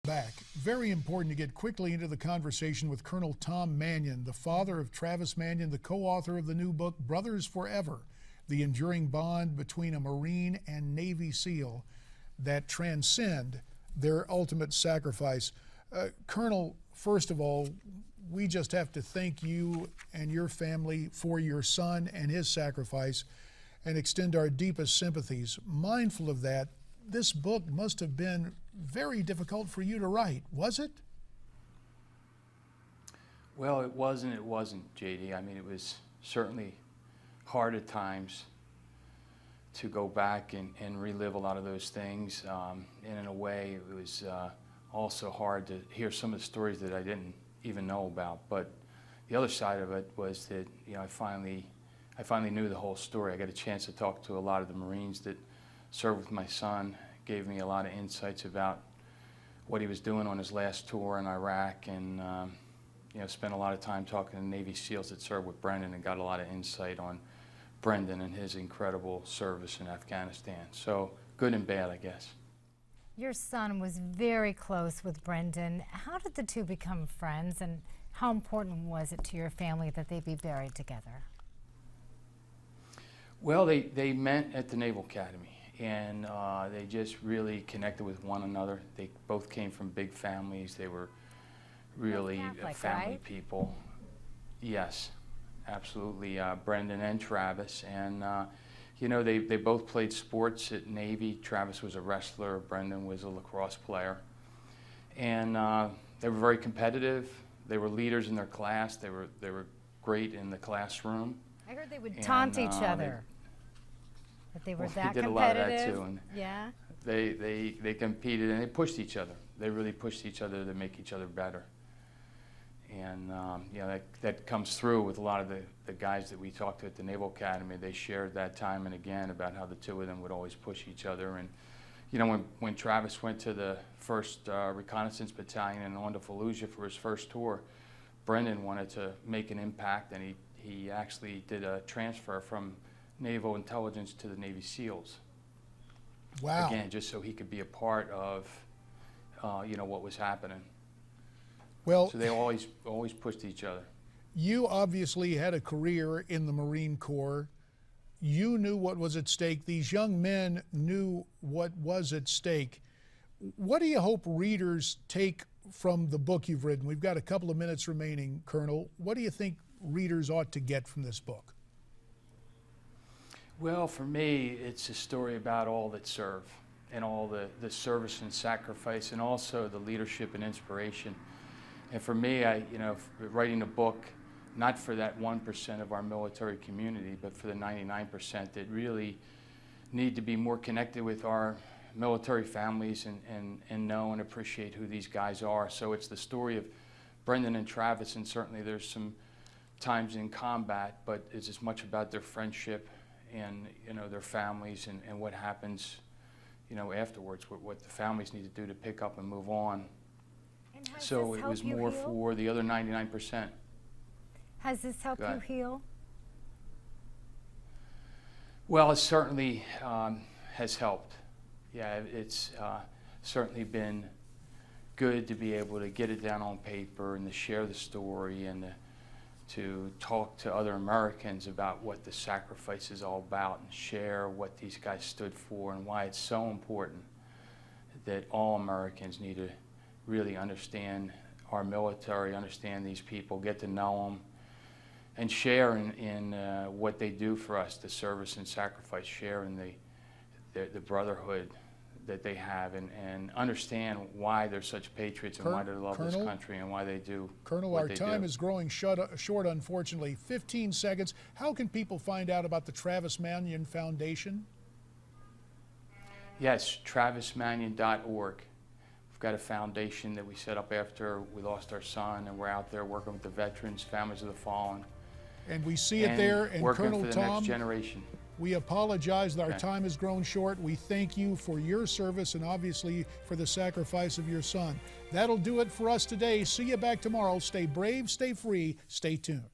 Back. Very important to get quickly into the conversation with Colonel Tom Manion, the father of Travis Manion, the co-author of the new book, Brothers Forever, the enduring bond between a Marine and Navy SEAL that transcend their ultimate sacrifice. Colonel, first of all, we just have to thank you and your family for your son and his sacrifice and extend our deepest sympathies. Mindful of that, this book must have been very difficult for you to write, was it? Well, it wasn't, JD. I mean, it was certainly hard at times to go back and relive a lot of those things. And in a way, it was also hard to hear some of the stories that I didn't even know about. But the other side of it was that, you know, I finally knew the whole story. I got a chance to talk to a lot of the Marines that served with my son, gave me a lot of insights about what he was doing on his last tour in Iraq, and you know, spent a lot of time talking to Navy SEALs that served with Brendan and got a lot of insight on Brendan and his incredible service in Afghanistan. So good and bad, I guess. Your son was very close with Brendan. How did the two become friends, and how important was it to your family that they be buried together? Well, they met at the Naval Academy, and they just really connected with one another. They both came from big families. They were really Catholic, family right? people. Yes, absolutely. Brendan and Travis, and you know, they both played sports at Navy. Travis was a wrestler. Brendan was a lacrosse player, and they were very competitive. They were leaders in their class. They were great in the classroom. I heard they would taunt each other. That they were that did competitive. A lot of that too, and yeah. They competed and they pushed each other. They really pushed each other to make each other better. And you know, that comes through with a lot of the guys that we talked to at the Naval Academy. They shared that time and again about how the two of them would always push each other. And you know, when Travis went to the 1st Reconnaissance Battalion and on to Fallujah for his first tour, Brendan wanted to make an impact, and he actually did a transfer from Naval Intelligence to the Navy SEALs. Wow. Again, just so he could be a part of you know, what was happening. Well, so they always pushed each other. You obviously had a career in the Marine Corps. You knew what was at stake. These young men knew what was at stake. What do you hope readers take from the book you've written? We've got a couple of minutes remaining, Colonel. What do you think readers ought to get from this book? Well, for me, it's a story about all that serve and all the service and sacrifice, and also the leadership and inspiration. And for me, you know, writing a book, not for that 1% of our military community, but for the 99% that really need to be more connected with our military families and know and appreciate who these guys are. So it's the story of Brendan and Travis, and certainly there's some times in combat, but it's as much about their friendship and, you know, their families and what happens, you know, afterwards, what the families need to do to pick up and move on. And so it was more for the other 99%. Has this helped you heal? Well, it certainly has helped. Yeah, it's certainly been good to be able to get it down on paper and to share the story and to talk to other Americans about what the sacrifice is all about and share what these guys stood for and why it's so important that all Americans need to really understand our military, understand these people, get to know them, and share in what they do for us, the service and sacrifice, share in the brotherhood that they have, and understand why they're such patriots and why they love this country and why they do. Colonel, our time is growing short, unfortunately. 15 seconds. How can people find out about the Travis Manion Foundation? Yes, travismanion.org. We've got a foundation that we set up after we lost our son, and we're out there working with the veterans, families of the fallen. And we see it there. And Colonel Tom, next generation. We apologize that our time has grown short. We thank you for your service and obviously for the sacrifice of your son. That'll do it for us today. See you back tomorrow. Stay brave, stay free, stay tuned.